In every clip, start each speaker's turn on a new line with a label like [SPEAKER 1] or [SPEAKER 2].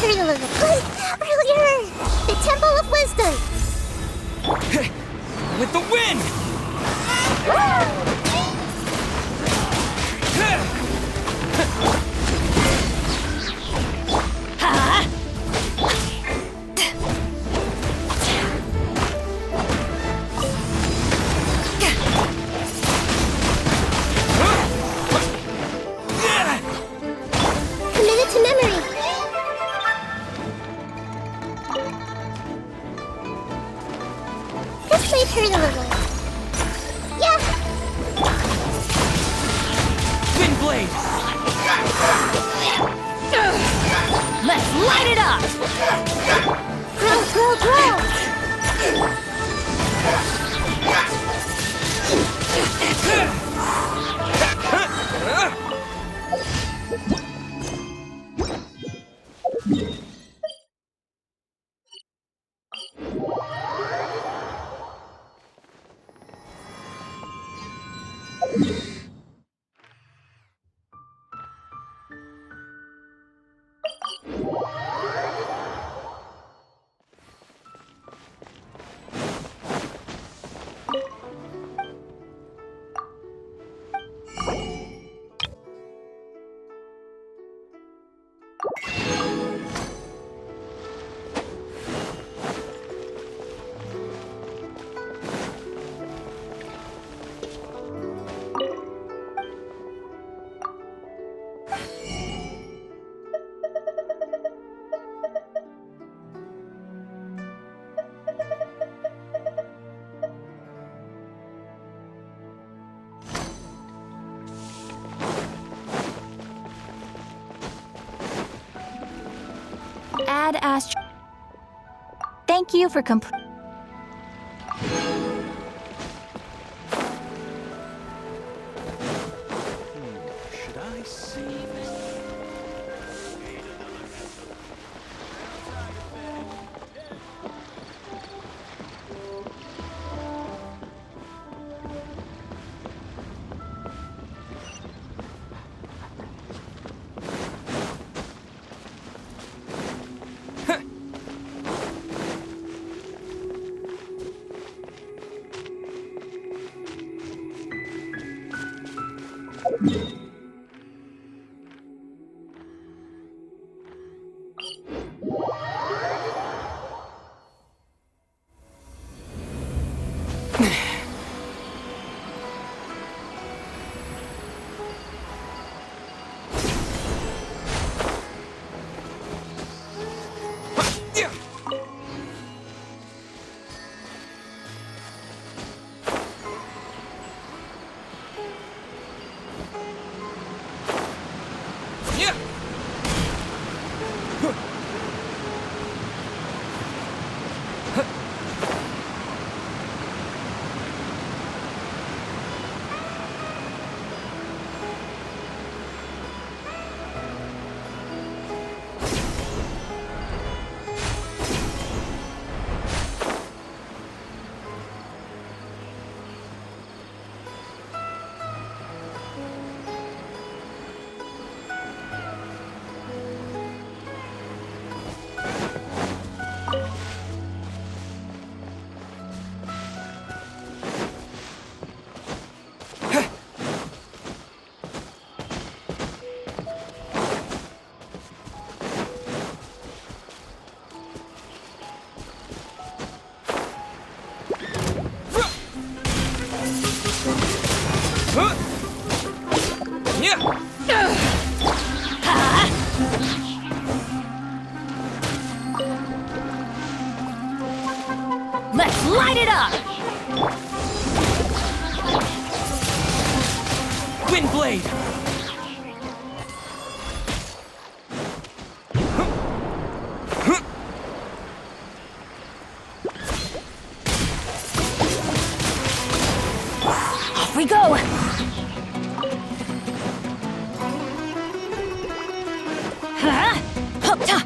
[SPEAKER 1] materialism. Earlier, the Temple of Wisdom.
[SPEAKER 2] With the wind!
[SPEAKER 1] Committed to memory. This materialism. Yeah.
[SPEAKER 2] Wind blade!
[SPEAKER 3] Let's light it up!
[SPEAKER 1] Grow, grow, grow.
[SPEAKER 3] Add Astro. Thank you for complete.
[SPEAKER 2] Should I save it?
[SPEAKER 3] Let's light it up!
[SPEAKER 2] Wind blade!
[SPEAKER 3] Off we go! Huh? Hop-ta!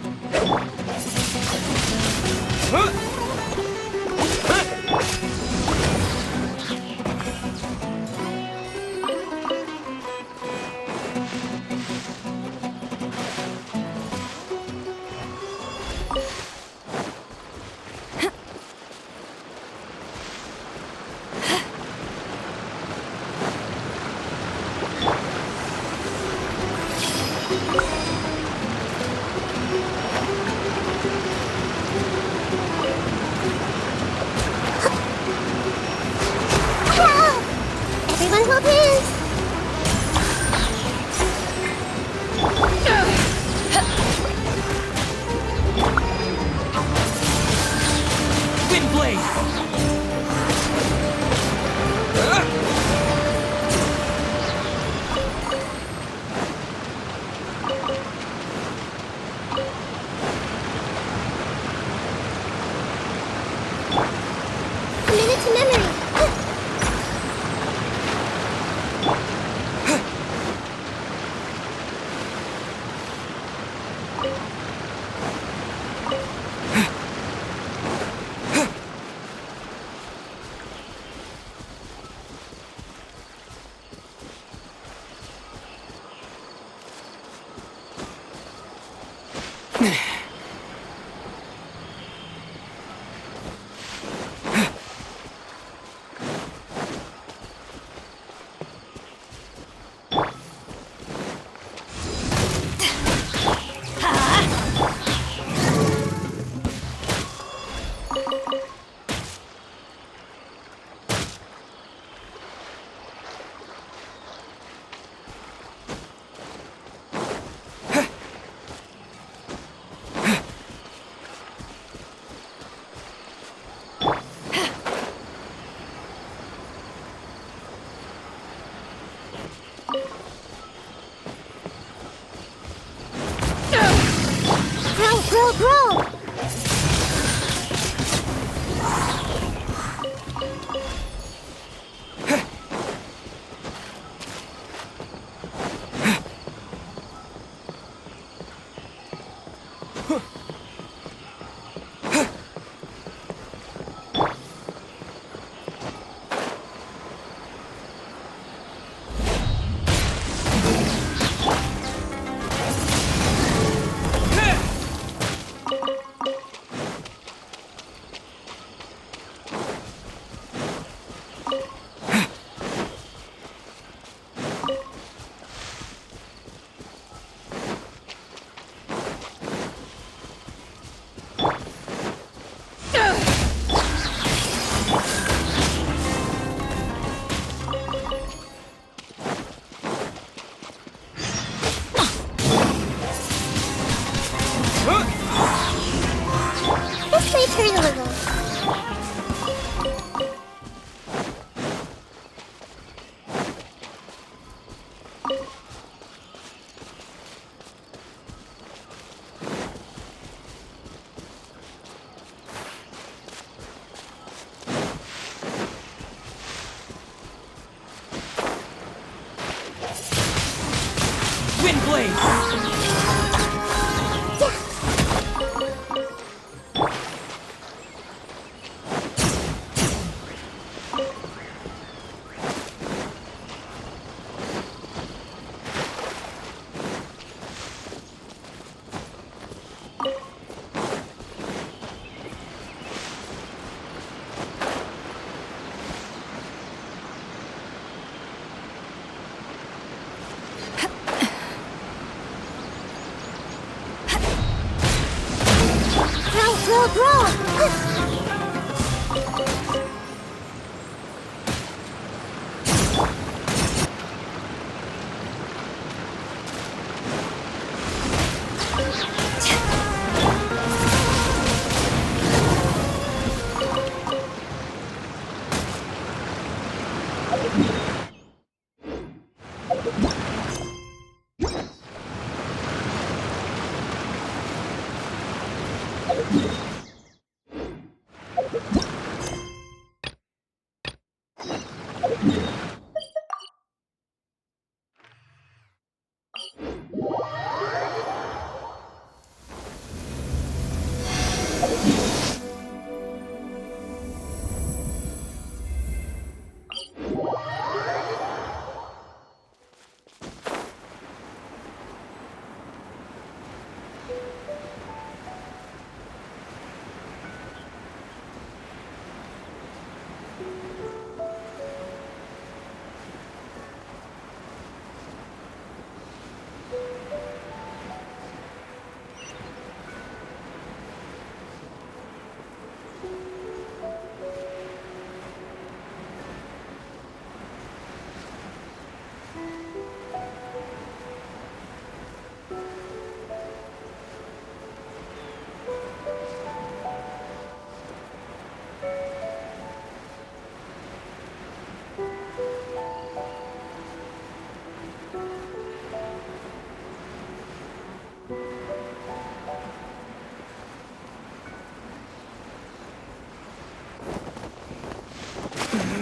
[SPEAKER 1] Grow, grow! This may turn a little.
[SPEAKER 2] Wind blade!
[SPEAKER 1] Grow, grow!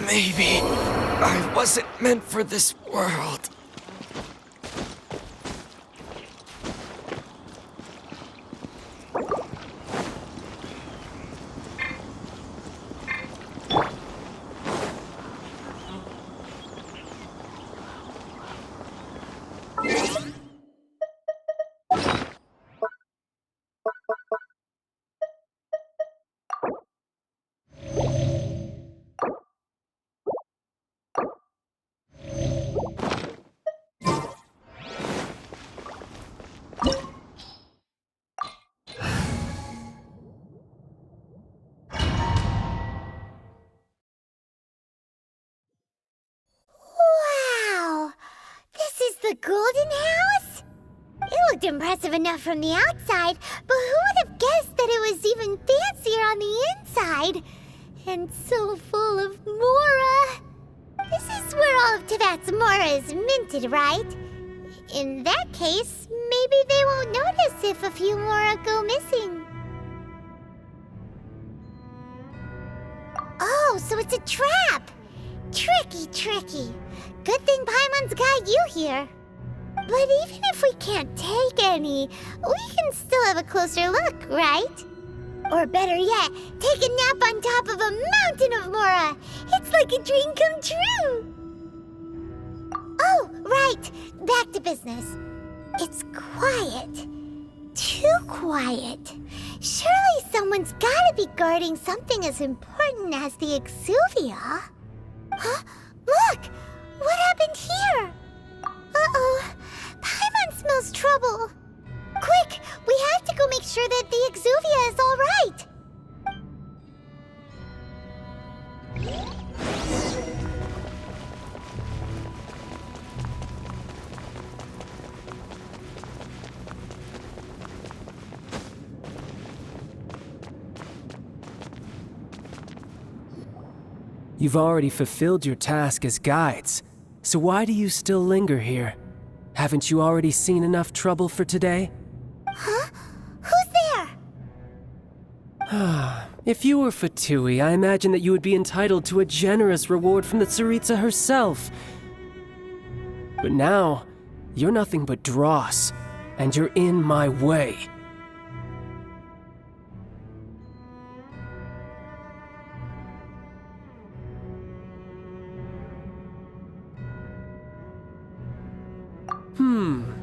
[SPEAKER 4] Maybe I wasn't meant for this world.
[SPEAKER 1] The golden house? It looked impressive enough from the outside, but who would have guessed that it was even fancier on the inside? And so full of Mora. This is where all of Teyvat's Mora is minted, right? In that case, maybe they won't notice if a few Mora go missing. Oh, so it's a trap! Tricky, tricky. Good thing Paimon's got you here. But even if we can't take any, we can still have a closer look, right? Or better yet, take a nap on top of a mountain of Mora. It's like a dream come true. Oh, right. Back to business. It's quiet. Too quiet. Surely someone's gotta be guarding something as important as the Exuvia. Huh? Look! What happened here? Uh-oh. Paimon smells trouble. Quick! We have to go make sure that the Exuvia is all right.
[SPEAKER 5] You've already fulfilled your task as guides, so why do you still linger here? Haven't you already seen enough trouble for today?
[SPEAKER 1] Huh? Who's there?
[SPEAKER 5] If you were Fatui, I imagine that you would be entitled to a generous reward from the Tsaritsa herself. But now, you're nothing but dross, and you're in my way.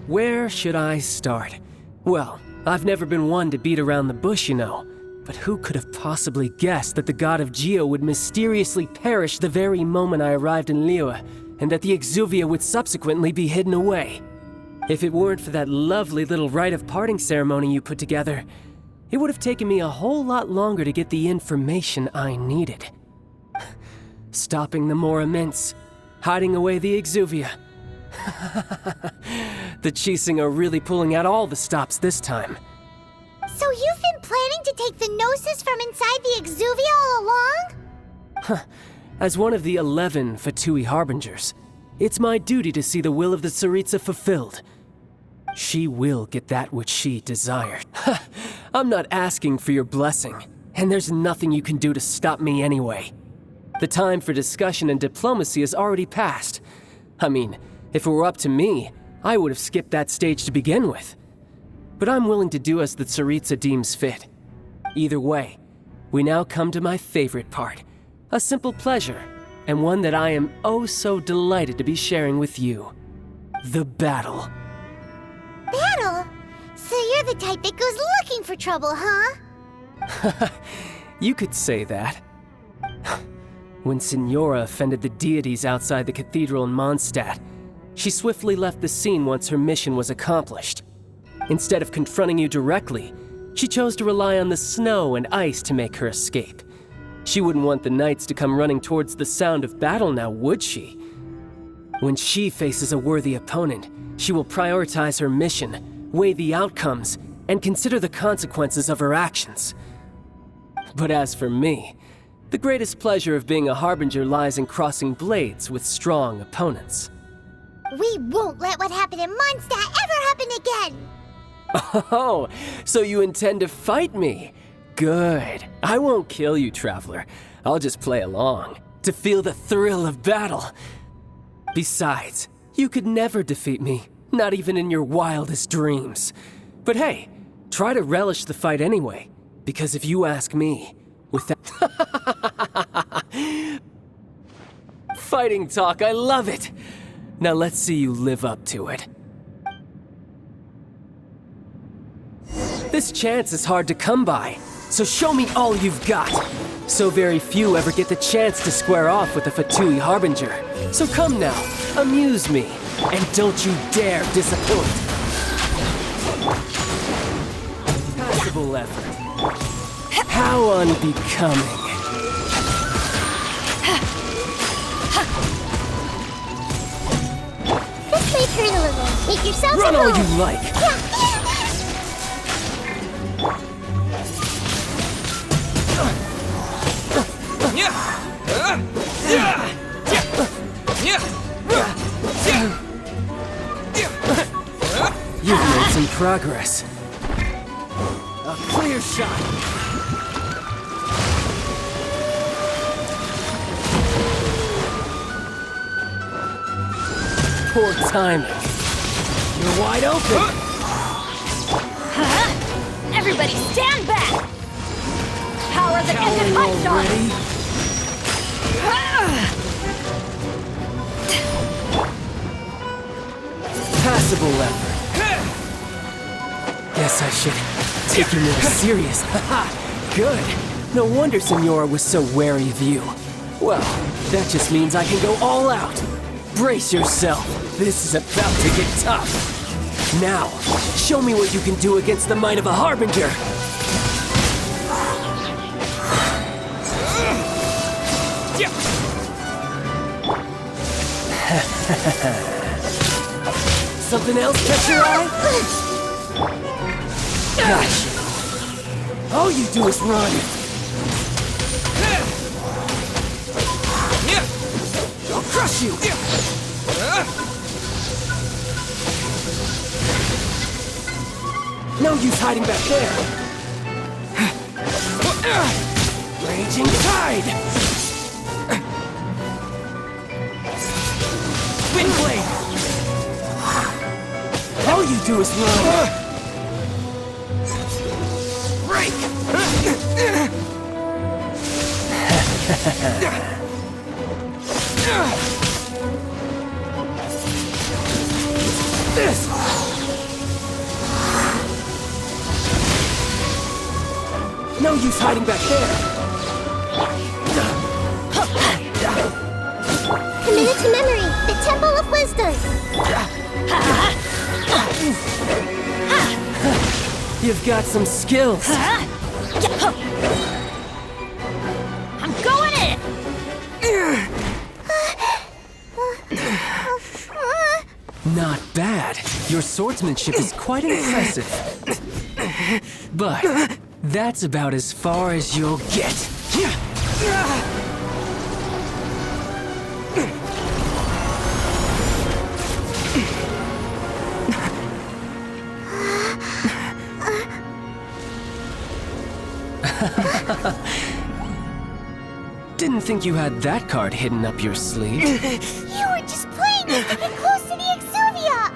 [SPEAKER 5] Where should I start? Well, I've never been one to beat around the bush, you know. But who could have possibly guessed that the god of Geo would mysteriously perish the very moment I arrived in Liyue, and that the Exuvia would subsequently be hidden away? If it weren't for that lovely little rite of parting ceremony you put together, it would have taken me a whole lot longer to get the information I needed. Stopping the Mora Mints, hiding away the Exuvia. The Chising are really pulling out all the stops this time.
[SPEAKER 1] So you've been planning to take the Gnosis from inside the Exuvia all along?
[SPEAKER 5] As one of the 11 Fatui Harbingers, it's my duty to see the will of the Tsaritsa fulfilled. She will get that which she desired. I'm not asking for your blessing, and there's nothing you can do to stop me anyway. The time for discussion and diplomacy has already passed. I mean, if it were up to me, I would have skipped that stage to begin with. But I'm willing to do as the Tsaritsa deems fit. Either way, we now come to my favorite part. A simple pleasure, and one that I am oh so delighted to be sharing with you. The battle.
[SPEAKER 1] Battle? So you're the type that goes looking for trouble, huh?
[SPEAKER 5] You could say that. When Signora offended the deities outside the cathedral in Mondstadt, she swiftly left the scene once her mission was accomplished. Instead of confronting you directly, she chose to rely on the snow and ice to make her escape. She wouldn't want the knights to come running towards the sound of battle now, would she? When she faces a worthy opponent, she will prioritize her mission, weigh the outcomes, and consider the consequences of her actions. But as for me, the greatest pleasure of being a Harbinger lies in crossing blades with strong opponents.
[SPEAKER 1] We won't let what happened in Mondstadt ever happen again!
[SPEAKER 5] Oh, so you intend to fight me? Good. I won't kill you, Traveler. I'll just play along, to feel the thrill of battle. Besides, you could never defeat me, not even in your wildest dreams. But hey, try to relish the fight anyway, because if you ask me, with that fighting talk, I love it! Now let's see you live up to it. This chance is hard to come by, so show me all you've got. So very few ever get the chance to square off with a Fatui Harbinger. So come now, amuse me, and don't you dare disappoint. Passable effort. How unbecoming.
[SPEAKER 1] This may turn a little. Make yourself
[SPEAKER 5] Run
[SPEAKER 1] at
[SPEAKER 5] all
[SPEAKER 1] home.
[SPEAKER 5] you like! You've made some progress. A clear shot! Poor timing. You're wide open!
[SPEAKER 3] Everybody stand back! Power that isn't much on!
[SPEAKER 5] Already? Passable effort. Guess I should take you more serious. Good. No wonder Senora was so wary of you. Well, that just means I can go all out. Brace yourself. This is about to get tough. Now, show me what you can do against the might of a Harbinger. Something else catch your eye? Gotcha. All you do is run. I'll crush you. No use hiding back there. Raging tide. Wind blade. All you do is run. Break. This. No use hiding back there.
[SPEAKER 1] Committed to memory, the Temple of Wisdom.
[SPEAKER 5] You've got some skills.
[SPEAKER 3] I'm going in!
[SPEAKER 5] Not bad. Your swordsmanship is quite impressive. But that's about as far as you'll get. Didn't think you had that card hidden up your sleeve.
[SPEAKER 1] You were just playing us to get close to the Exuvia.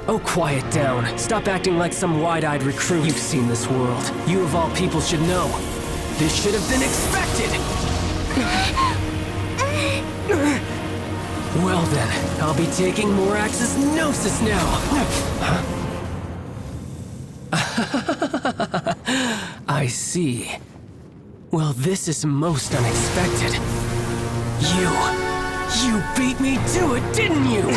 [SPEAKER 5] Oh, quiet down. Stop acting like some wide-eyed recruit. You've seen this world. You of all people should know. This should have been expected! Well then, I'll be taking Morax's Gnosis now! I see. Well, this is most unexpected. You beat me to it, didn't you?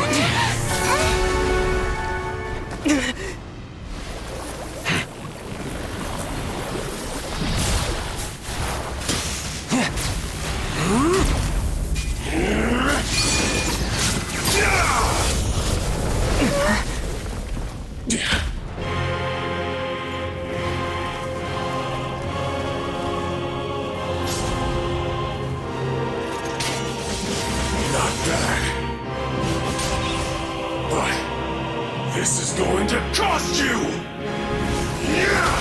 [SPEAKER 6] Not bad. But this is going to cost you! Yeah!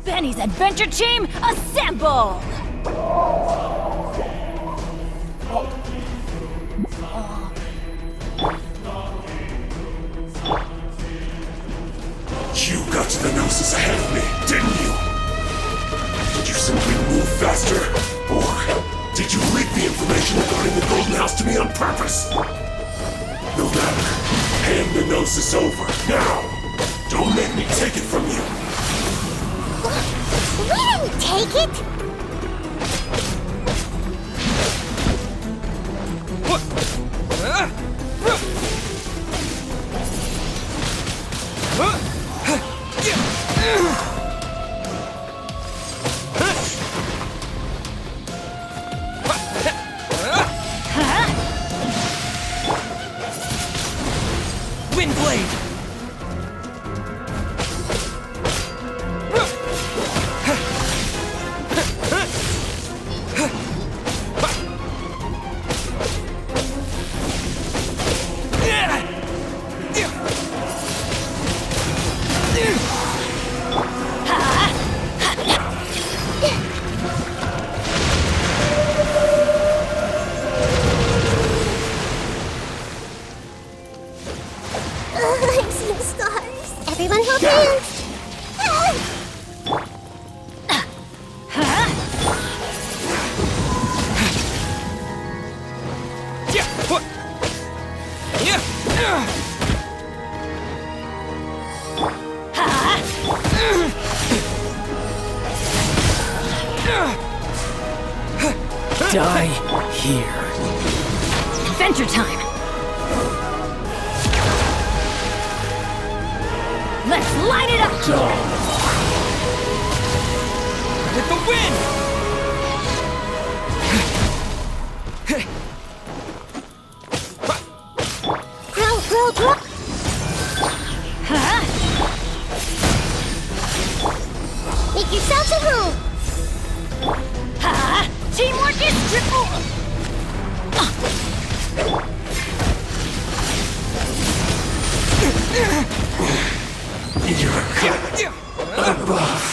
[SPEAKER 3] Benny's Adventure team, assemble!
[SPEAKER 6] You got to the Gnosis ahead of me, didn't you? Did you simply move faster? Or did you leak the information regarding the Golden House to me on purpose? No matter. Hand the Gnosis over, now! Don't make me take it from you!
[SPEAKER 1] We didn't take it!
[SPEAKER 2] Wind blade!
[SPEAKER 1] I'm seeing stars. Everyone hold hands.
[SPEAKER 5] Die here.
[SPEAKER 3] Adventure time! Let's light it up!
[SPEAKER 2] With the wind!
[SPEAKER 1] Grow. Make yourselves at home.
[SPEAKER 3] Teamwork is triple!
[SPEAKER 6] You're good. Above.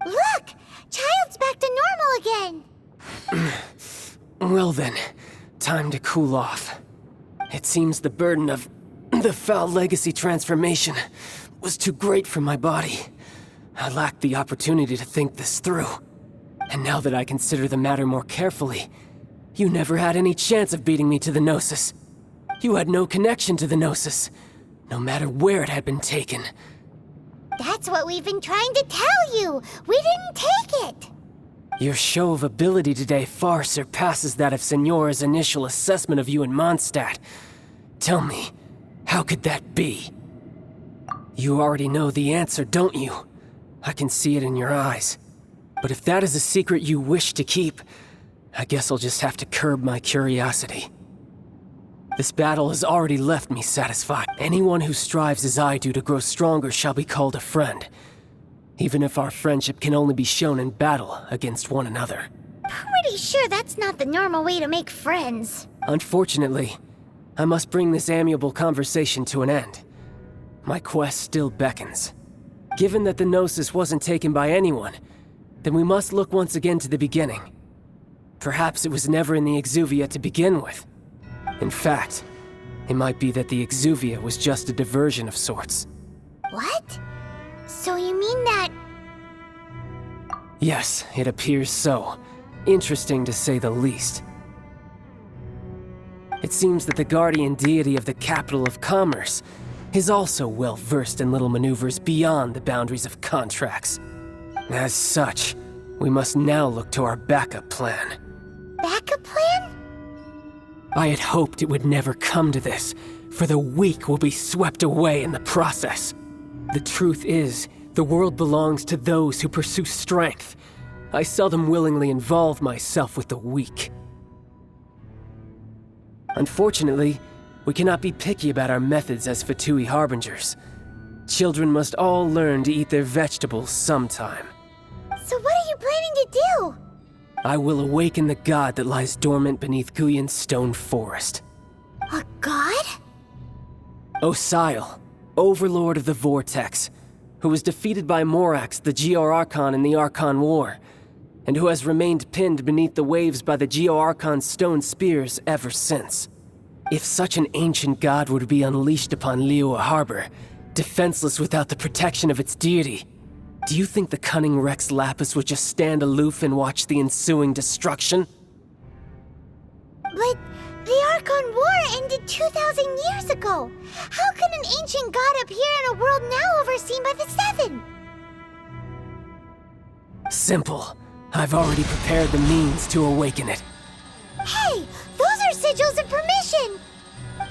[SPEAKER 1] Look! Child's back to normal again.
[SPEAKER 5] Well then, time to cool off. It seems the burden of the foul legacy transformation was too great for my body. I lacked the opportunity to think this through. And now that I consider the matter more carefully, you never had any chance of beating me to the Gnosis. You had no connection to the Gnosis, no matter where it had been taken.
[SPEAKER 1] That's what we've been trying to tell you. We didn't take it.
[SPEAKER 5] Your show of ability today far surpasses that of Signora's initial assessment of you in Mondstadt. Tell me, how could that be? You already know the answer, don't you? I can see it in your eyes. But if that is a secret you wish to keep, I guess I'll just have to curb my curiosity. This battle has already left me satisfied. Anyone who strives as I do to grow stronger shall be called a friend, even if our friendship can only be shown in battle against one another.
[SPEAKER 1] Pretty sure that's not the normal way to make friends.
[SPEAKER 5] Unfortunately, I must bring this amiable conversation to an end. My quest still beckons. Given that the Gnosis wasn't taken by anyone, then we must look once again to the beginning. Perhaps it was never in the Exuvia to begin with. In fact, it might be that the Exuvia was just a diversion of sorts.
[SPEAKER 1] What? So you mean that...
[SPEAKER 5] Yes, it appears so. Interesting to say the least. It seems that the guardian deity of the capital of commerce is also well versed in little maneuvers beyond the boundaries of contracts. As such, we must now look to our backup plan.
[SPEAKER 1] backup plan?
[SPEAKER 5] I had hoped it would never come to this, for the weak will be swept away in the process. The truth is, the world belongs to those who pursue strength. I seldom willingly involve myself with the weak. Unfortunately, we cannot be picky about our methods as Fatui Harbingers. Children must all learn to eat their vegetables sometime.
[SPEAKER 1] So what are you planning to do?
[SPEAKER 5] I will awaken the god that lies dormant beneath Guyon's stone forest.
[SPEAKER 1] A god?
[SPEAKER 5] Osial, Overlord of the Vortex, who was defeated by Morax, the Geo-Archon in the Archon War, and who has remained pinned beneath the waves by the Geo-Archon's stone spears ever since. If such an ancient god were to be unleashed upon Liyue Harbor, defenseless without the protection of its deity, do you think the cunning Rex Lapis would just stand aloof and watch the ensuing destruction?
[SPEAKER 1] But the Archon War ended 2,000 years ago. How can an ancient god appear in a world now overseen by the Seven?
[SPEAKER 5] Simple. I've already prepared the means to awaken it.
[SPEAKER 1] Hey, those are sigils of permission!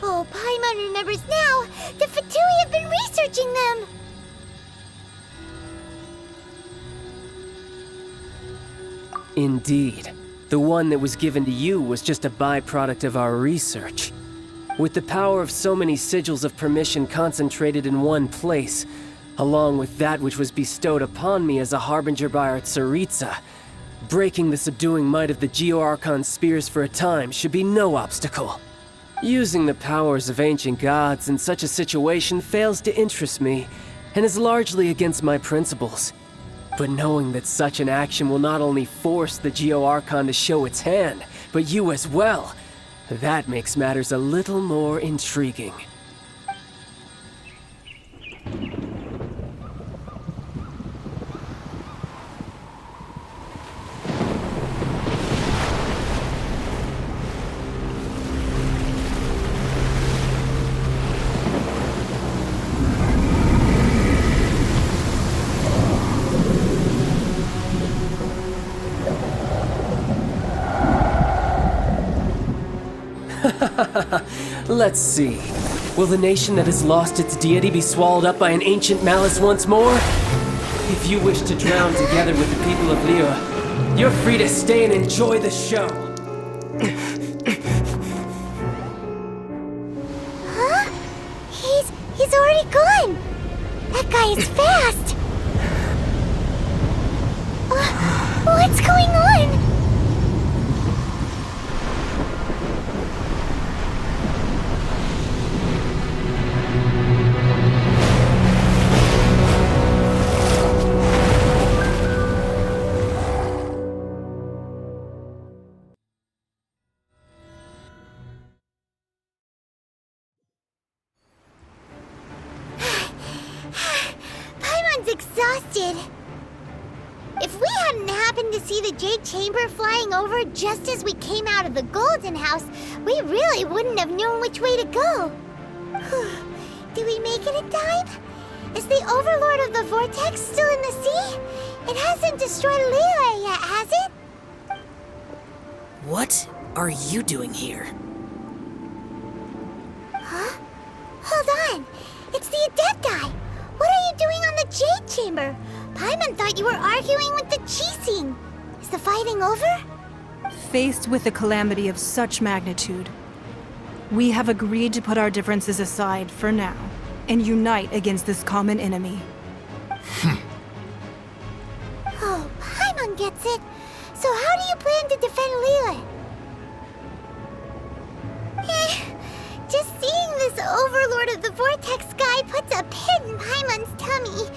[SPEAKER 1] Oh, Paimon remembers now. The Fatui have been researching them.
[SPEAKER 5] Indeed. The one that was given to you was just a byproduct of our research. With the power of so many sigils of permission concentrated in one place, along with that which was bestowed upon me as a harbinger by our Tsaritsa, breaking the subduing might of the Geo-Archon spears for a time should be no obstacle. Using the powers of ancient gods in such a situation fails to interest me, and is largely against my principles. But knowing that such an action will not only force the Geo-Archon to show its hand, but you as well, that makes matters a little more intriguing. Let's see. Will the nation that has lost its deity be swallowed up by an ancient malice once more? If you wish to drown together with the people of Liyue, you're free to stay and enjoy the show.
[SPEAKER 1] Huh? He's already gone. That guy is fast. What's going on? Exhausted. If we hadn't happened to see the Jade Chamber flying over just as we came out of the Golden House, we really wouldn't have known which way to go. Did we make it in time? Is the Overlord of the Vortex still in the sea? It hasn't destroyed Liyue yet, has it?
[SPEAKER 7] What are you doing here?
[SPEAKER 1] Huh? Hold on. It's the Adept guy. What are you doing on the Jade Chamber? Paimon thought you were arguing with the Chising. Is the fighting over?
[SPEAKER 3] Faced with a calamity of such magnitude, we have agreed to put our differences aside for now and unite against this common enemy.
[SPEAKER 1] Oh, Paimon gets it. So how do you plan to defend Liyue? Just seeing this Overlord of the Vortex guy puts a pit in Paimon's tummy,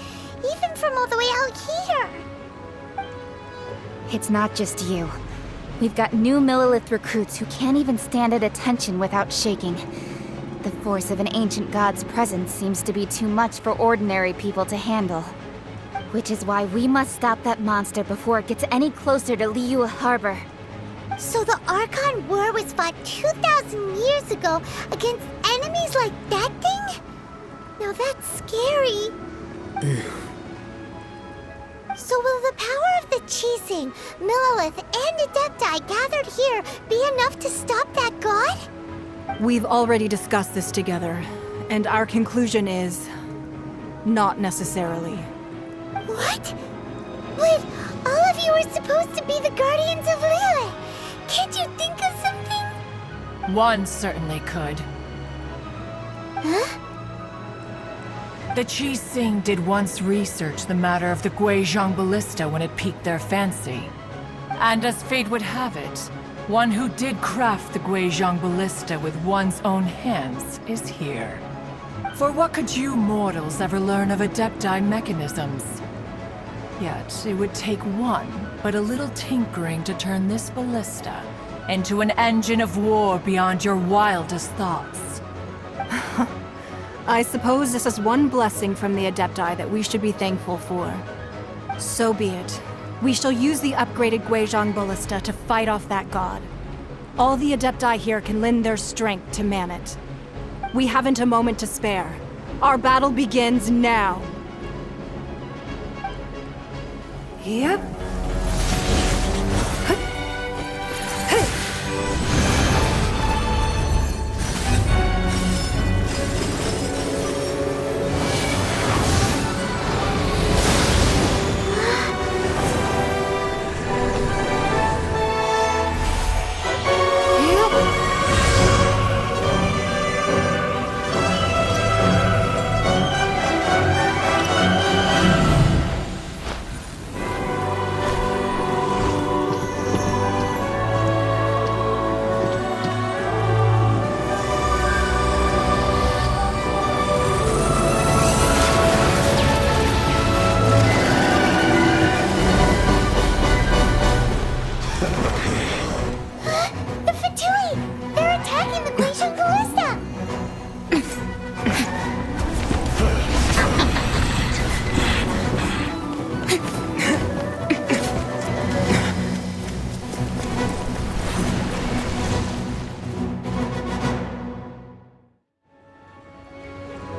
[SPEAKER 1] even from all the way out here.
[SPEAKER 8] It's not just you. We've got new Millilith recruits who can't even stand at attention without shaking. The force of an ancient god's presence seems to be too much for ordinary people to handle. Which is why we must stop that monster before it gets any closer to Liyue Harbor.
[SPEAKER 1] So the Archon War was fought 2,000 years ago against enemies like that thing? Now that's scary. So will the power of the Chising, Millilith, and Adepti gathered here be enough to stop that god?
[SPEAKER 3] We've already discussed this together, and our conclusion is... not necessarily.
[SPEAKER 1] What? But all of you were supposed to be the guardians of Liyue. Can't you think of something?
[SPEAKER 9] One certainly could.
[SPEAKER 1] Huh?
[SPEAKER 9] The Chising did once research the matter of the Guizhong Ballista when it piqued their fancy. And as fate would have it, one who did craft the Guizhong Ballista with one's own hands is here. For what could you mortals ever learn of Adepti mechanisms? Yet, it would take one, but a little tinkering to turn this ballista into an engine of war beyond your wildest thoughts.
[SPEAKER 3] I suppose this is one blessing from the Adepti that we should be thankful for. So be it. We shall use the upgraded Guizhong ballista to fight off that god. All the Adepti here can lend their strength to man it. We haven't a moment to spare. Our battle begins now. Yep.
[SPEAKER 1] The Fatui! They're attacking the Genshin ballista!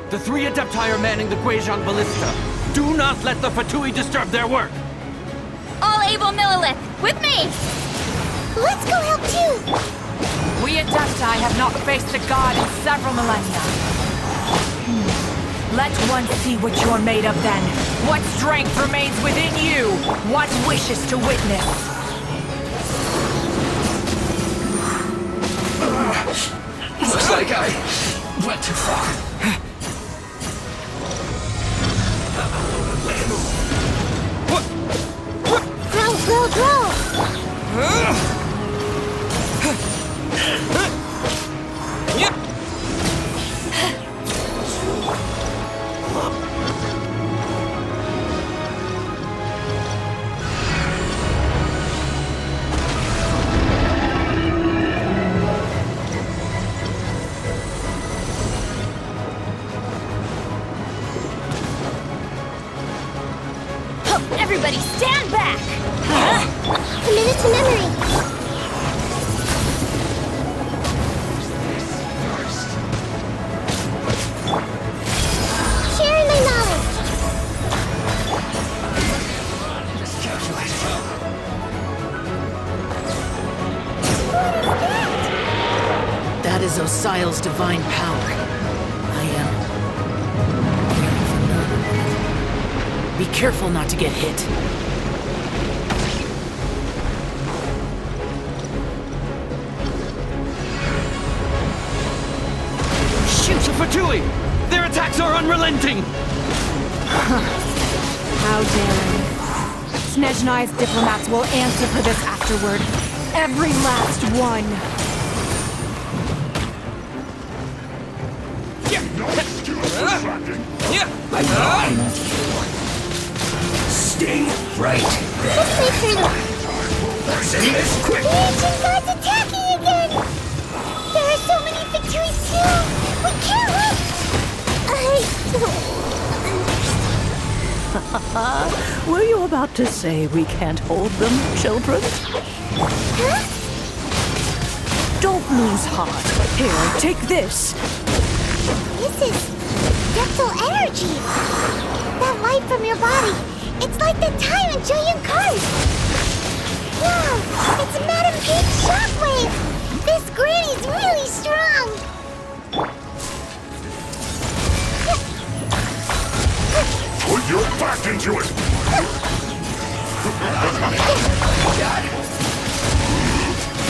[SPEAKER 2] The three Adepti are manning the Guizhong ballista. Do not let the Fatui disturb their work.
[SPEAKER 8] All able Millilith, with me!
[SPEAKER 1] Let's go help too!
[SPEAKER 9] We Adepti have not faced the god in several millennia. Let one see what you're made of then. What strength remains within you? What wishes to witness?
[SPEAKER 4] Looks like I went too far.
[SPEAKER 1] Grow!
[SPEAKER 8] Everybody stand back!
[SPEAKER 1] Commit to memory! Sharing my knowledge!
[SPEAKER 7] That is Osial's divine power. I am... Be careful not to get hit.
[SPEAKER 2] Shoot the Fatui! Their attacks are unrelenting!
[SPEAKER 3] How daring. Snezhnai's diplomats will answer for this afterward. Every last one.
[SPEAKER 4] Stay right there.
[SPEAKER 1] Let's wait for them!
[SPEAKER 4] Let's end this quick.
[SPEAKER 1] The ancient god's attacking again! There are so many victories too! We can't let... I don't understand.
[SPEAKER 10] Were you about to say we can't hold them, children?
[SPEAKER 1] Huh?
[SPEAKER 10] Don't lose heart. Here, take this.
[SPEAKER 1] This is... Depthal energy! That light from your body, it's like the time in Julian Cars! Wow! It's Madame Pete's shockwave! This granny's really strong!
[SPEAKER 6] Put your back into it!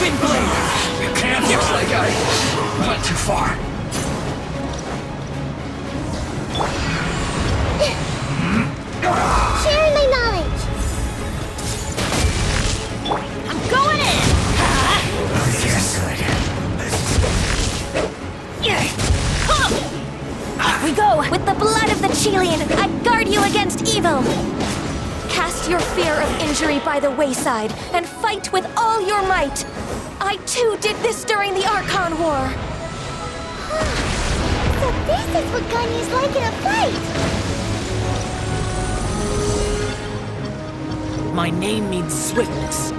[SPEAKER 2] Wind blade!
[SPEAKER 4] You can't. Looks like I went too far.
[SPEAKER 1] Sharing my knowledge!
[SPEAKER 8] I'm going in!
[SPEAKER 4] You're good.
[SPEAKER 8] Off we go!
[SPEAKER 11] the blood of the Chilean, I guard you against evil! Cast your fear of injury by the wayside, and fight with all your might! I too did this during the Archon War!
[SPEAKER 1] So this is what Ganya's like in a fight!
[SPEAKER 7] My name means swiftness.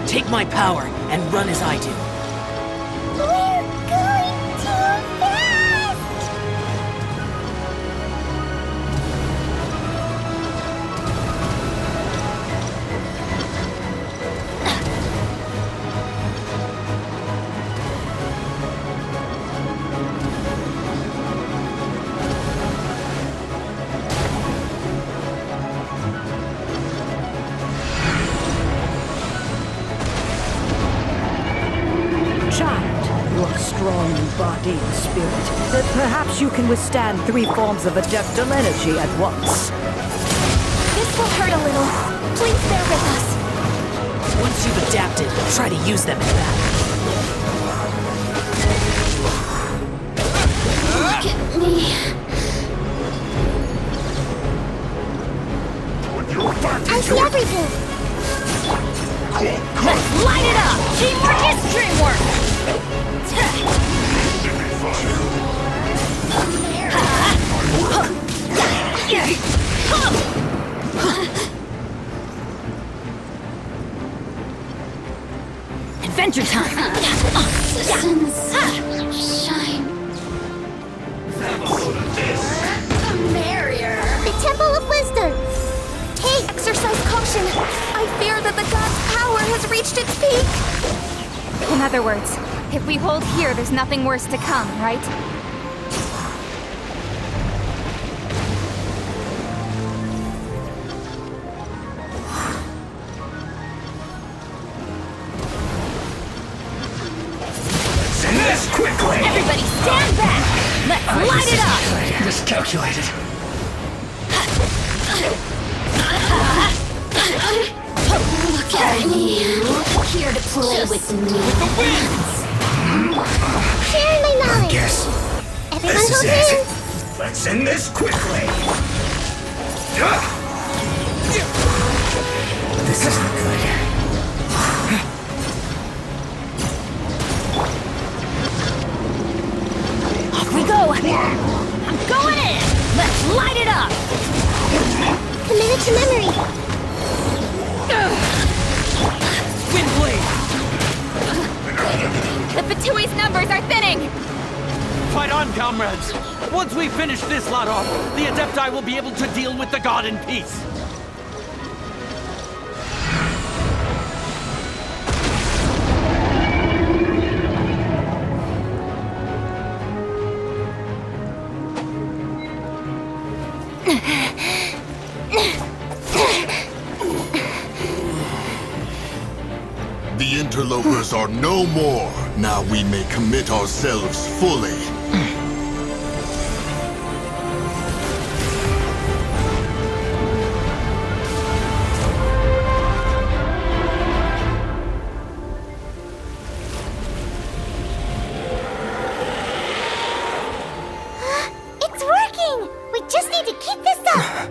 [SPEAKER 7] Take my power and run as I do.
[SPEAKER 1] We're going too fast!
[SPEAKER 10] Child, you are strong in body and spirit. But perhaps you can withstand 3 forms of adeptal energy at once.
[SPEAKER 11] This will hurt a little. Please bear with us.
[SPEAKER 7] Once you've adapted, try to use them in battle.
[SPEAKER 11] Look at me.
[SPEAKER 1] I see everything!
[SPEAKER 11] Let's light it up! Teamwork is dreamwork!
[SPEAKER 8] Adventure time!
[SPEAKER 11] Shine. Barrier.
[SPEAKER 1] The Temple of Wisdom! Hey!
[SPEAKER 11] Exercise caution. I fear that the god's power has reached its peak.
[SPEAKER 8] In other words, if we hold here, there's nothing worse to come, right?
[SPEAKER 6] Send this quickly!
[SPEAKER 11] Everybody stand back! Let's light it up!
[SPEAKER 4] Miscalculated.
[SPEAKER 11] Look at me. Here to play with me.
[SPEAKER 1] Sharing my knowledge!
[SPEAKER 6] Guess.
[SPEAKER 1] Everyone
[SPEAKER 6] This is
[SPEAKER 1] hold
[SPEAKER 6] it.
[SPEAKER 1] hands!
[SPEAKER 6] Let's end this quickly. This isn't good.
[SPEAKER 11] Off we go! I'm going in! Let's light it up!
[SPEAKER 1] Commit it to memory!
[SPEAKER 2] Windblade!
[SPEAKER 8] The Fatui's numbers are thinning!
[SPEAKER 2] Fight on, comrades! Once we finish this lot off, the Adepti will be able to deal with the god in peace!
[SPEAKER 12] The interlopers are no more. Now we may commit ourselves fully.
[SPEAKER 1] It's working! We just need to keep this up!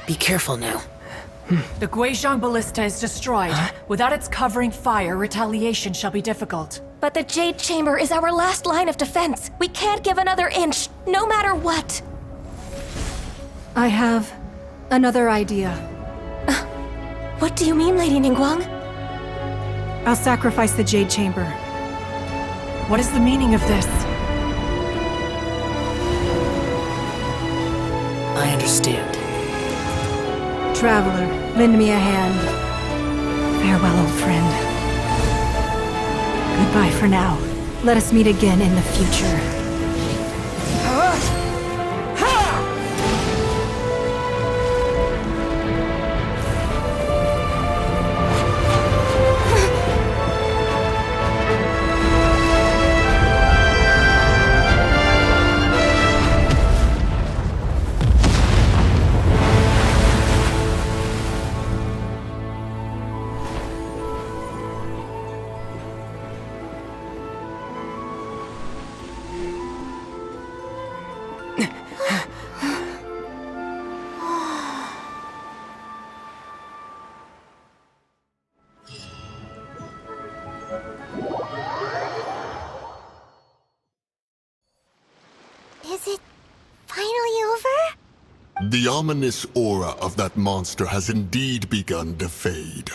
[SPEAKER 7] Be careful now.
[SPEAKER 9] The Guizhong Ballista is destroyed. Without its covering fire, retaliation shall be difficult.
[SPEAKER 11] But the Jade Chamber is our last line of defense. We can't give another inch, no matter what.
[SPEAKER 3] I have another idea.
[SPEAKER 11] What do you mean, Lady Ningguang?
[SPEAKER 3] I'll sacrifice the Jade Chamber.
[SPEAKER 9] What is the meaning of this?
[SPEAKER 7] I understand.
[SPEAKER 3] Traveler, lend me a hand. Farewell, old friend. Goodbye for now. Let us meet again in the future.
[SPEAKER 1] Is it finally over?
[SPEAKER 12] The ominous aura of that monster has indeed begun to fade.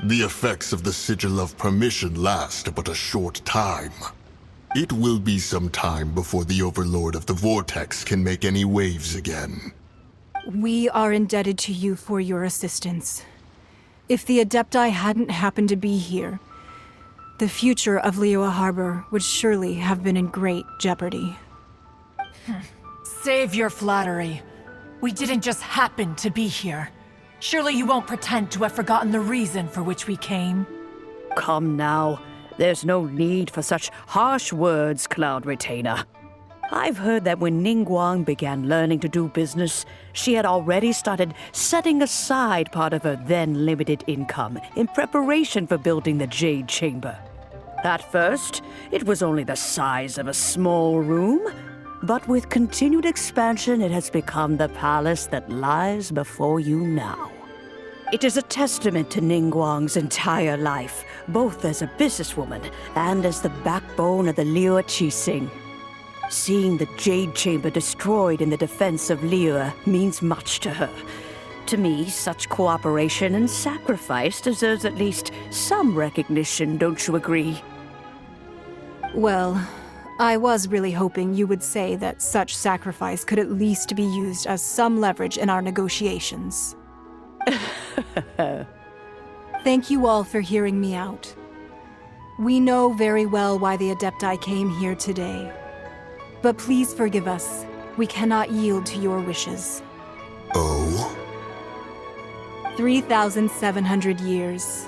[SPEAKER 12] The effects of the Sigil of Permission last but a short time. It will be some time before the Overlord of the Vortex can make any waves again.
[SPEAKER 3] We are indebted to you for your assistance. If the Adepti hadn't happened to be here, the future of Liyue Harbor would surely have been in great jeopardy.
[SPEAKER 9] Save your flattery. We didn't just happen to be here. Surely you won't pretend to have forgotten the reason for which we came.
[SPEAKER 10] Come now. There's no need for such harsh words, Cloud Retainer. I've heard that when Ningguang began learning to do business, she had already started setting aside part of her then limited income in preparation for building the Jade Chamber. At first, it was only the size of a small room, but with continued expansion, it has become the palace that lies before you now. It is a testament to Ningguang's entire life, both as a businesswoman and as the backbone of the Liyue Qixing. Seeing the Jade Chamber destroyed in the defense of Liyue means much to her. To me, such cooperation and sacrifice deserves at least some recognition, don't you agree?
[SPEAKER 3] Well, I was really hoping you would say that such sacrifice could at least be used as some leverage in our negotiations. Thank you all for hearing me out. We know very well why the Adepti came here today. But please forgive us. We cannot yield to your wishes.
[SPEAKER 12] Oh?
[SPEAKER 3] 3,700 years.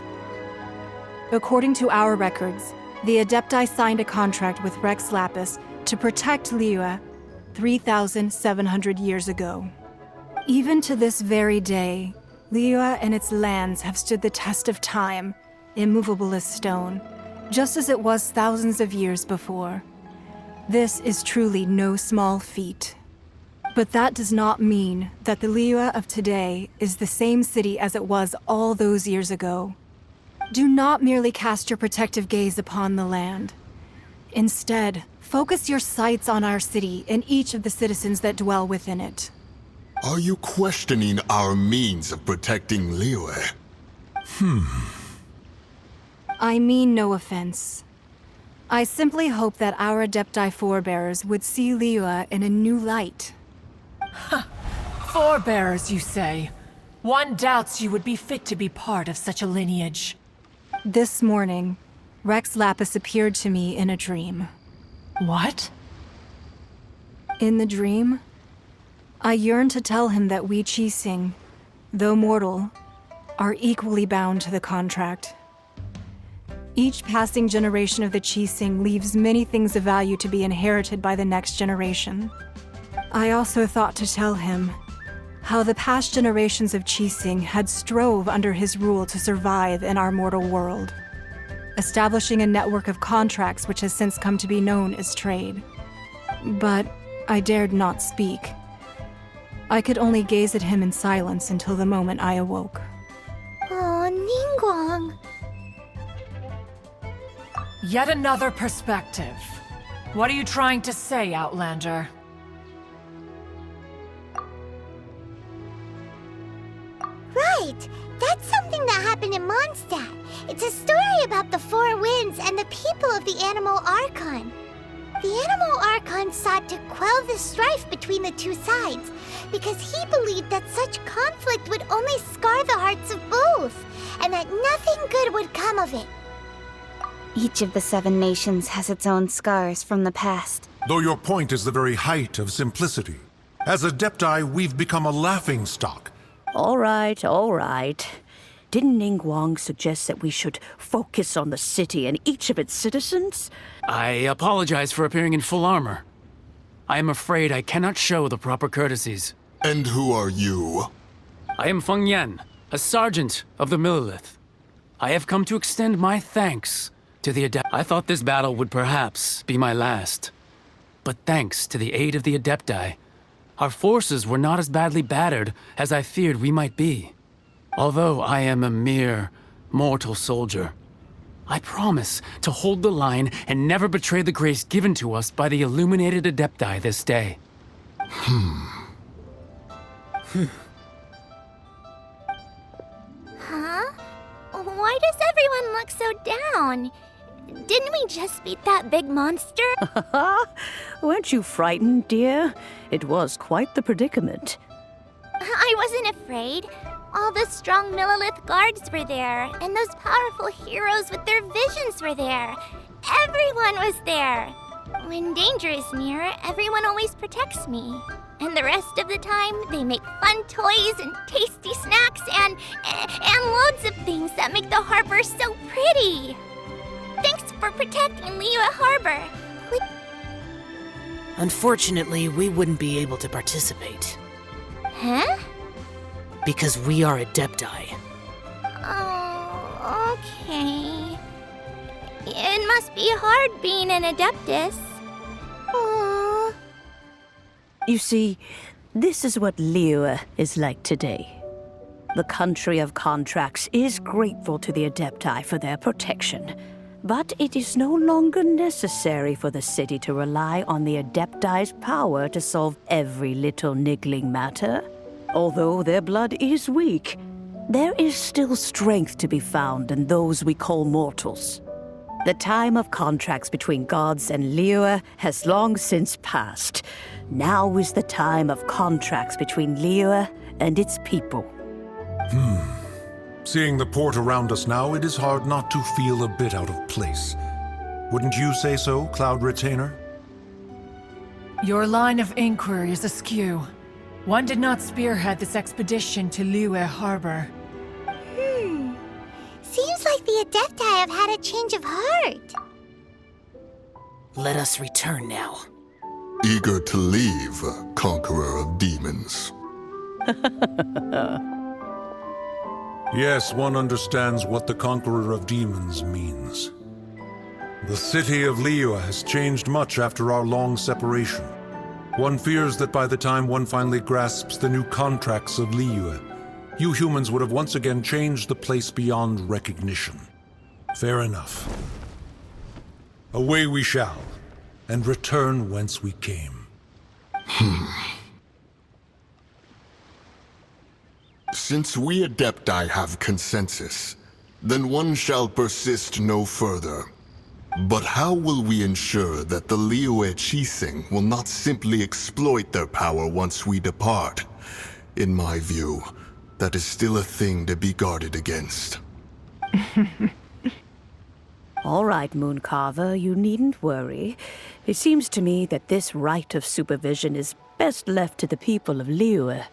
[SPEAKER 3] According to our records, the Adepti signed a contract with Rex Lapis to protect Liyue 3,700 years ago. Even to this very day, Liyue and its lands have stood the test of time, immovable as stone, just as it was thousands of years before. This is truly no small feat. But that does not mean that the Liyue of today is the same city as it was all those years ago. Do not merely cast your protective gaze upon the land. Instead, focus your sights on our city and each of the citizens that dwell within it.
[SPEAKER 12] Are you questioning our means of protecting Liyue?
[SPEAKER 3] I mean no offense. I simply hope that our Adepti forebears would see Liyue in a new light.
[SPEAKER 9] Forebearers, you say? One doubts you would be fit to be part of such a lineage.
[SPEAKER 3] This morning, Rex Lapis appeared to me in a dream.
[SPEAKER 9] What?
[SPEAKER 3] In the dream, I yearned to tell him that we Qixing, though mortal, are equally bound to the contract. Each passing generation of the Qixing leaves many things of value to be inherited by the next generation. I also thought to tell him how the past generations of Qixing had strove under his rule to survive in our mortal world, establishing a network of contracts which has since come to be known as trade. But I dared not speak. I could only gaze at him in silence until the moment I awoke.
[SPEAKER 1] Oh, Ningguang.
[SPEAKER 9] Yet another perspective. What are you trying to say, Outlander?
[SPEAKER 1] Right! That's something that happened in Mondstadt. It's a story about the Four Winds and the people of the Animal Archon. The Animal Archon sought to quell the strife between the two sides, because he believed that such conflict would only scar the hearts of both, and that nothing good would come of it.
[SPEAKER 8] Each of the 7 nations has its own scars from the past.
[SPEAKER 13] Though your point is the very height of simplicity. As Adepti, we've become a laughingstock.
[SPEAKER 10] All right, all right. Didn't Ningguang suggest that we should focus on the city and each of its citizens?
[SPEAKER 2] I apologize for appearing in full armor. I am afraid I cannot show the proper courtesies.
[SPEAKER 12] And who are you?
[SPEAKER 2] I am Feng Yan, a sergeant of the Millelith. I have come to extend my thanks to the Adept. I thought this battle would perhaps be my last. But thanks to the aid of the Adepti, our forces were not as badly battered as I feared we might be. Although I am a mere mortal soldier, I promise to hold the line and never betray the grace given to us by the illuminated Adepti this day.
[SPEAKER 1] Huh? Why does everyone look so down? Didn't we just beat that big monster?
[SPEAKER 10] Weren't you frightened, dear? It was quite the predicament.
[SPEAKER 1] I wasn't afraid. All the strong Millelith guards were there, and those powerful heroes with their visions were there. Everyone was there. When danger is near, everyone always protects me. And the rest of the time, they make fun toys and tasty snacks and loads of things that make the harbor so pretty. Thanks for protecting Liyue Harbor.
[SPEAKER 7] Unfortunately, we wouldn't be able to participate.
[SPEAKER 1] Huh?
[SPEAKER 7] Because we are Adepti.
[SPEAKER 1] Oh, okay. It must be hard being an Adeptus. Aww.
[SPEAKER 10] You see, this is what Liyue is like today. The country of contracts is grateful to the Adepti for their protection. But it is no longer necessary for the city to rely on the Adepti's power to solve every little niggling matter. Although their blood is weak, there is still strength to be found in those we call mortals. The time of contracts between gods and Liyue has long since passed. Now is the time of contracts between Liyue and its people.
[SPEAKER 13] Seeing the port around us now, it is hard not to feel a bit out of place. Wouldn't you say so, Cloud Retainer?
[SPEAKER 9] Your line of inquiry is askew. One did not spearhead this expedition to Liyue Harbor.
[SPEAKER 1] Seems like the Adepti have had a change of heart.
[SPEAKER 7] Let us return now.
[SPEAKER 12] Eager to leave, Conqueror of Demons.
[SPEAKER 13] Yes, one understands what the Conqueror of Demons means. The city of Liyue has changed much after our long separation. One fears that by the time one finally grasps the new contracts of Liyue, you humans would have once again changed the place beyond recognition. Fair enough. Away we shall, and return whence we came.
[SPEAKER 12] Since we Adepti have consensus, then one shall persist no further. But how will we ensure that the Liyue Qixing will not simply exploit their power once we depart? In my view, that is still a thing to be guarded against.
[SPEAKER 10] All right, Mooncarver, you needn't worry. It seems to me that this right of supervision is best left to the people of Liyue.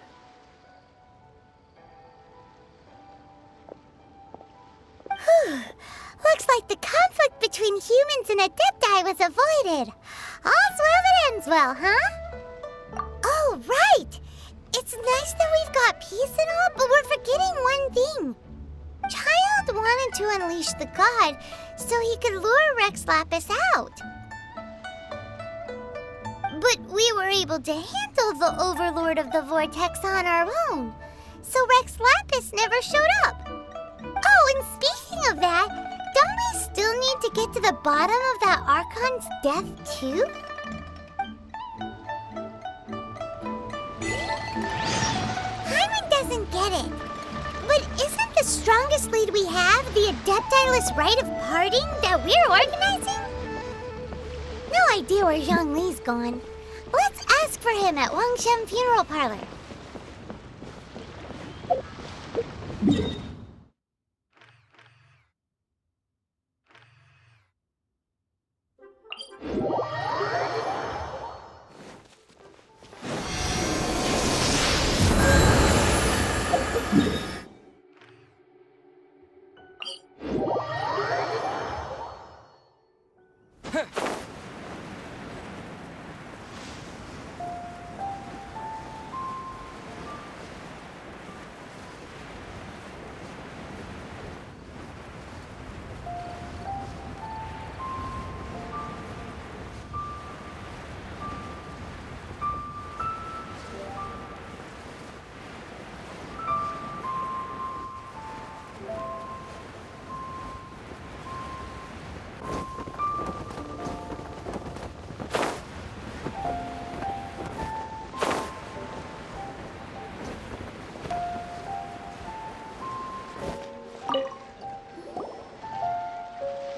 [SPEAKER 1] Looks like the conflict between humans and Adepti was avoided. All's well that ends well, huh? Oh, right! It's nice that we've got peace and all, but we're forgetting one thing. Child wanted to unleash the god so he could lure Rex Lapis out. But we were able to handle the Overlord of the Vortex on our own, so Rex Lapis never showed up. Oh, and speaking of that, don't we still need to get to the bottom of that Archon's death, too? Hyman doesn't get it. But isn't the strongest lead we have the Adepti-less rite of parting that we're organizing? No, idea where Zhongli's gone. Let's ask for him at Wangshen Funeral Parlor.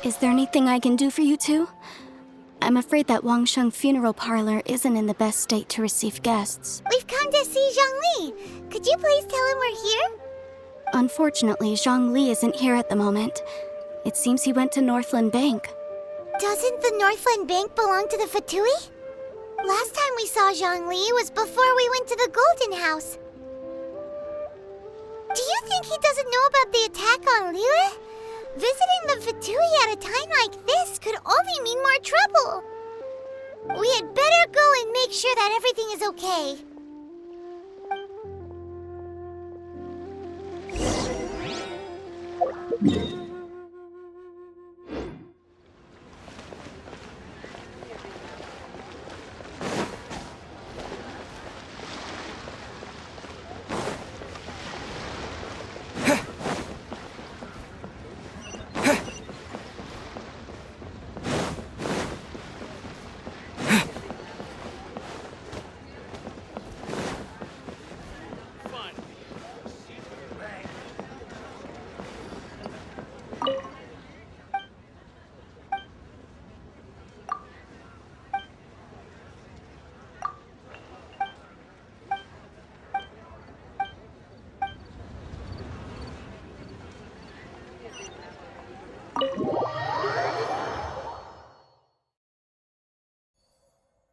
[SPEAKER 14] Is there anything I can do for you two? I'm afraid that Wangsheng Funeral Parlor isn't in the best state to receive guests.
[SPEAKER 1] We've come to see Zhongli. Could you please tell him we're here?
[SPEAKER 14] Unfortunately, Zhongli isn't here at the moment. It seems he went to Northland Bank.
[SPEAKER 1] Doesn't the Northland Bank belong to the Fatui? Last time we saw Zhongli was before we went to the Golden House. Do you think he doesn't know about the attack on Liyue? Visiting the Fatui at a time like this could only mean more trouble. We had better go and make sure that everything is okay.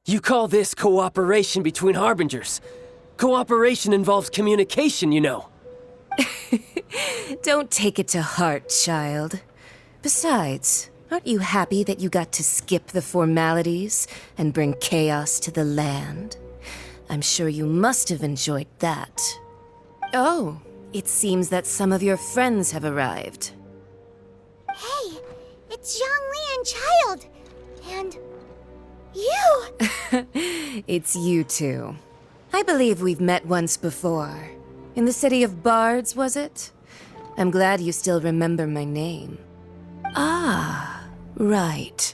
[SPEAKER 5] You call this cooperation between Harbingers? Cooperation involves communication, you know.
[SPEAKER 15] Don't take it to heart, child. Besides, aren't you happy that you got to skip the formalities and bring chaos to the land? I'm sure you must have enjoyed that. Oh, it seems that some of your friends have arrived.
[SPEAKER 1] Hey, it's Zhongli and Child. And you!
[SPEAKER 15] It's you two. I believe we've met once before. In the city of Bards, was it? I'm glad you still remember my name. Ah, right.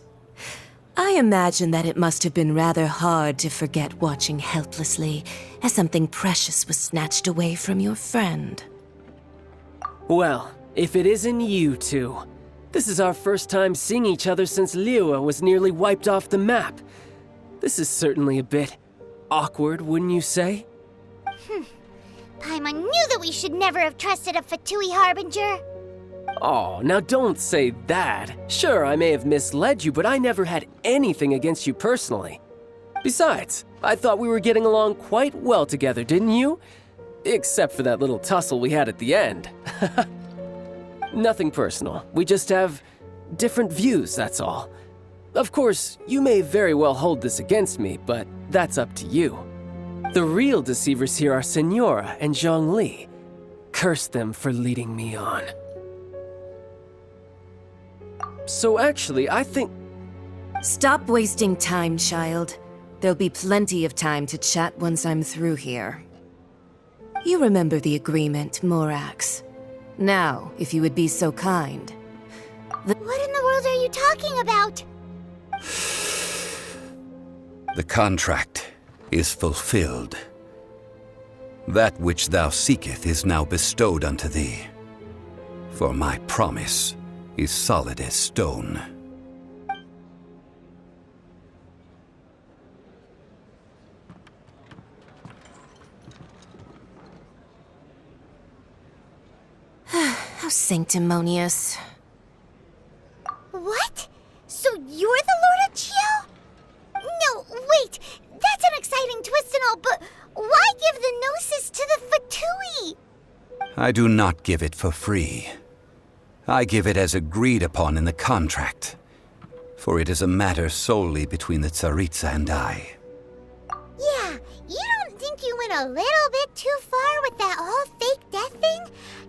[SPEAKER 15] I imagine that it must have been rather hard to forget watching helplessly as something precious was snatched away from your friend.
[SPEAKER 5] Well, if it isn't you two. This is our first time seeing each other since Liyue was nearly wiped off the map. This is certainly a bit awkward, wouldn't you say?
[SPEAKER 1] Paimon knew that we should never have trusted a Fatui Harbinger.
[SPEAKER 5] Oh, now don't say that. Sure, I may have misled you, but I never had anything against you personally. Besides, I thought we were getting along quite well together, didn't you? Except for that little tussle we had at the end. Nothing personal. We just have different views, that's all. Of course, you may very well hold this against me, but that's up to you. The real deceivers here are Senora and Zhongli. Curse them for leading me on. So actually, I think...
[SPEAKER 15] Stop wasting time, child. There'll be plenty of time to chat once I'm through here. You remember the agreement, Morax. Now, if you would be so kind.
[SPEAKER 1] What in the world are you talking about?
[SPEAKER 16] The contract is fulfilled. That which thou seeketh is now bestowed unto thee. For my promise is solid as stone.
[SPEAKER 15] How sanctimonious.
[SPEAKER 1] What? So you're the Lord of Chio? No, wait! That's an exciting twist and all, but why give the Gnosis to the Fatui?
[SPEAKER 16] I do not give it for free. I give it as agreed upon in the contract, for it is a matter solely between the Tsaritsa and I.
[SPEAKER 1] Yeah, you don't think you went a little bit too far with that whole fake death thing?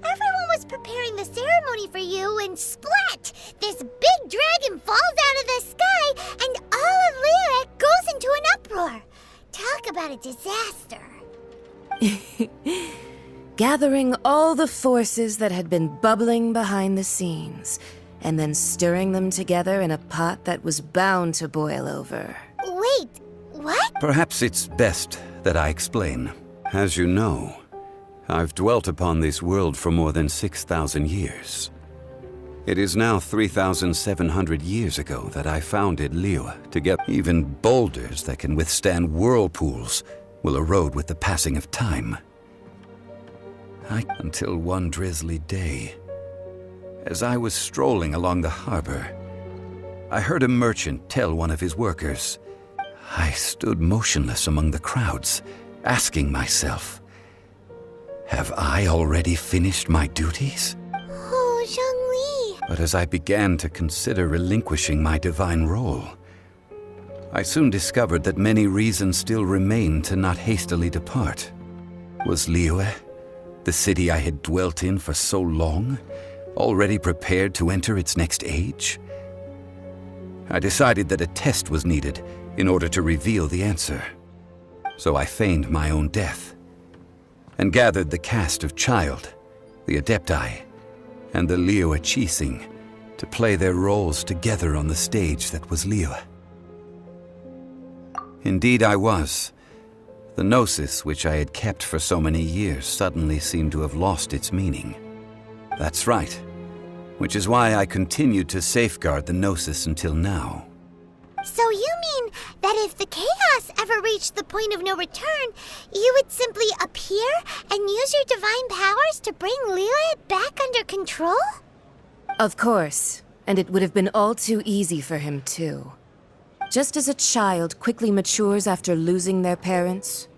[SPEAKER 1] Everyone was preparing the ceremony for you, and splat! This big dragon falls out of the sky, and all of Liyue goes into an uproar. Talk about a disaster.
[SPEAKER 15] Gathering all the forces that had been bubbling behind the scenes, and then stirring them together in a pot that was bound to boil over.
[SPEAKER 1] Wait, what?
[SPEAKER 16] Perhaps it's best that I explain. As you know, I've dwelt upon this world for more than 6,000 years. It is now 3,700 years ago that I founded Liyue to get even boulders that can withstand whirlpools will erode with the passing of time. Until one drizzly day, as I was strolling along the harbor, I heard a merchant tell one of his workers. I stood motionless among the crowds, asking myself, have I already finished my duties?
[SPEAKER 1] Oh, Zhongli.
[SPEAKER 16] But as I began to consider relinquishing my divine role, I soon discovered that many reasons still remained to not hastily depart. Was Liyue, the city I had dwelt in for so long, already prepared to enter its next age? I decided that a test was needed in order to reveal the answer. So I feigned my own death, and gathered the cast of Child, the Adepti, and the Liyue Qixing to play their roles together on the stage that was Liyue. Indeed I was. The Gnosis, which I had kept for so many years, suddenly seemed to have lost its meaning. That's right, which is why I continued to safeguard the Gnosis until now.
[SPEAKER 1] So you mean that if the chaos ever reached the point of no return, you would simply appear and use your divine powers to bring Liyue back under control?
[SPEAKER 15] Of course, and it would have been all too easy for him too. Just as a child quickly matures after losing their parents,